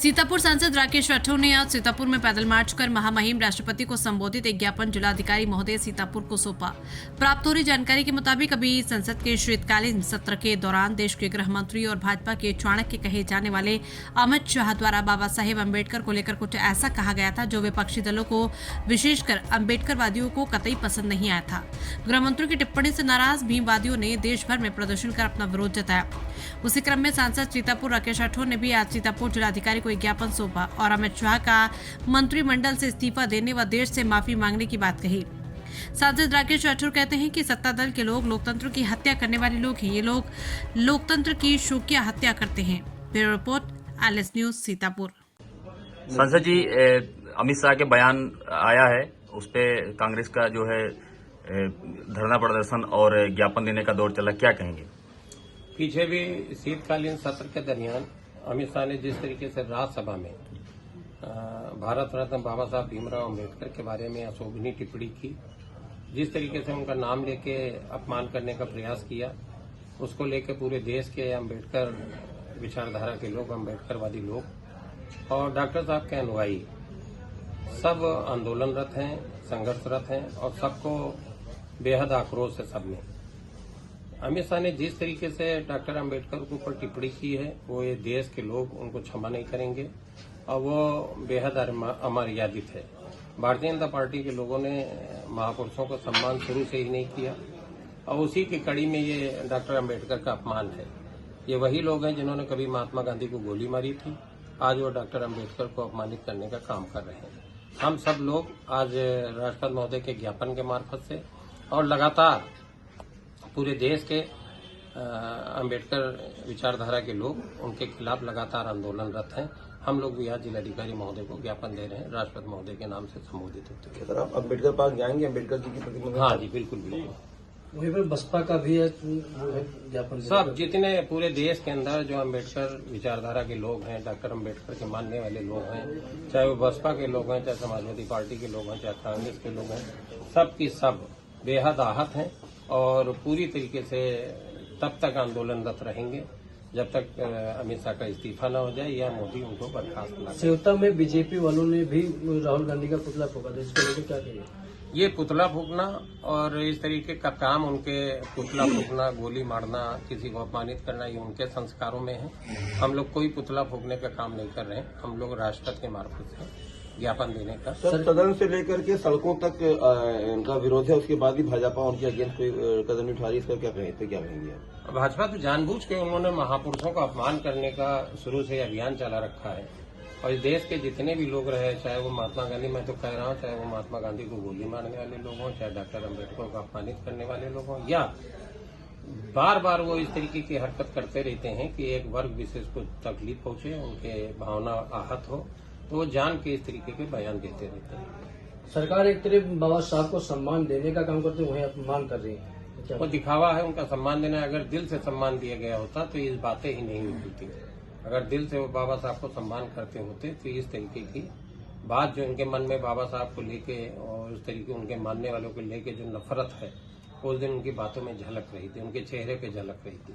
सीतापुर सांसद राकेश राठौर ने आज सीतापुर में पैदल मार्च कर महामहिम राष्ट्रपति को संबोधित एक ज्ञापन जिलाधिकारी महोदय सीतापुर को सौंपा। प्राप्त हो रही जानकारी के मुताबिक अभी संसद के शीतकालीन सत्र के दौरान देश के गृह मंत्री और भाजपा के चाणक्य कहे जाने वाले अमित शाह द्वारा बाबा साहेब अम्बेडकर को लेकर कुछ ऐसा कहा गया था जो विपक्षी दलों को, विशेषकर अम्बेडकरवादियों को कतई पसंद नहीं आया था। गृह मंत्री की टिप्पणी से नाराज भीमवादियों ने देश भर में प्रदर्शन कर अपना विरोध जताया। उसी क्रम में सांसद सीतापुर राकेश राठौर ने भी आज सीतापुर जिलाधिकारी को एक ज्ञापन सौंपा और अमित शाह का मंत्रिमंडल से इस्तीफा देने व देश से माफी मांगने की बात कही। सांसद राकेश राठौर कहते हैं कि सत्ता दल के लोग लोकतंत्र की हत्या करने वाले लोग हैं। ये लोग लोकतंत्र की शोकीय हत्या करते हैं। Bureau report, LS news, Sitapur. सांसद जी, अमित शाह के बयान आया है, उस पे कांग्रेस का जो है धरना प्रदर्शन और ज्ञापन देने का दौर चला, क्या कहेंगे? पीछे भी शीतकालीन सत्र के दरमियान अमित शाह ने जिस तरीके से राज्यसभा में भारत रत्न बाबा साहब भीमराव अम्बेडकर के बारे में अशोभनीय टिप्पणी की, जिस तरीके से उनका नाम लेके अपमान करने का प्रयास किया, उसको लेके पूरे देश के अम्बेडकर विचारधारा के लोग, अम्बेडकरवादी लोग और डॉक्टर साहब के अनुयायी सब आंदोलनरत हैं, संघर्षरत हैं और सबको बेहद आक्रोश है सबने। अमित शाह ने जिस तरीके से डॉक्टर अम्बेडकर के ऊपर टिप्पणी की है, वो ये देश के लोग उनको क्षमा नहीं करेंगे और वो बेहद अमर्यादित है। भारतीय जनता पार्टी के लोगों ने महापुरुषों का सम्मान शुरू से ही नहीं किया और उसी की कड़ी में ये डॉक्टर अम्बेडकर का अपमान है। ये वही लोग हैं जिन्होंने कभी महात्मा गांधी को गोली मारी थी, आज वो डॉक्टर अम्बेडकर को अपमानित करने का काम कर रहे हैं। हम सब लोग आज राष्ट्रपति महोदय के ज्ञापन के मार्फत से और लगातार पूरे देश के अम्बेडकर विचारधारा के लोग उनके खिलाफ लगातार आंदोलनरत हैं। हम लोग भी आज जिलाधिकारी महोदय को ज्ञापन दे रहे हैं, राष्ट्रपति महोदय के नाम से संबोधित होते हैं। सर, आप अम्बेडकर पार्क जाएंगे अम्बेडकर जी की प्रतिमा? हाँ जी, बिल्कुल बिल्कुल। वहीं पर बसपा का भी है ज्ञापन। सब जितने पूरे देश के अंदर जो अम्बेडकर विचारधारा के लोग हैं, डॉक्टर अम्बेडकर के मानने वाले लोग हैं, चाहे वो बसपा के लोग हैं, चाहे समाजवादी पार्टी के लोग हैं, चाहे कांग्रेस के लोग हैं, सब की सब बेहद आहत हैं और पूरी तरीके से तब तक आंदोलनरत रहेंगे जब तक अमित शाह का इस्तीफा न हो जाए या मोदी उनको बर्खास्त न करे। सेवता में बीजेपी वालों ने भी राहुल गांधी का पुतला फूका था, इसको लेकर क्या कहिए? ये पुतला फूकना और इस तरीके का काम, उनके पुतला फूकना, गोली मारना, किसी को अपमानित करना, ये उनके संस्कारों में है। हम लोग कोई पुतला फूकने का काम नहीं कर रहे हैं। हम लोग राष्ट्रपति के मार्फत से ज्ञापन देने का। सर, सदन से लेकर के सड़कों तक इनका विरोध है, उसके बाद भी भाजपा उनके अगेंस्ट कोई कदम नहीं उठा रही, इसका क्या कहेंगे? भाजपा तो जानबूझ के उन्होंने महापुरुषों का अपमान करने का शुरू से अभियान चला रखा है और इस देश के जितने भी लोग रहे, चाहे वो महात्मा गांधी, मैं तो कह रहा हूँ, चाहे वो महात्मा गांधी को गोली मारने वाले लोग हों, चाहे डॉक्टर अम्बेडकर को अपमानित करने वाले लोग हों, या बार बार वो इस तरीके की हरकत करते रहते हैं कि एक वर्ग विशेष को तकलीफ पहुंचे, उनके भावना आहत हो, तो वो जान के इस तरीके के बयान देते रहते हैं। सरकार एक तरफ बाबा साहब को सम्मान देने का काम करते, वहीं अपमान कर रही है। वो दिखावा है उनका सम्मान देना। अगर दिल से सम्मान दिया गया होता तो ये बातें ही नहीं होती। अगर दिल से वो बाबा साहब को सम्मान करते होते तो इस तरीके की बात जो उनके मन में बाबा साहब को लेके और उस तरीके उनके मानने वालों को लेके जो नफरत है, उस दिन उनकी बातों में झलक रही थी, उनके चेहरे पे झलक रही थी।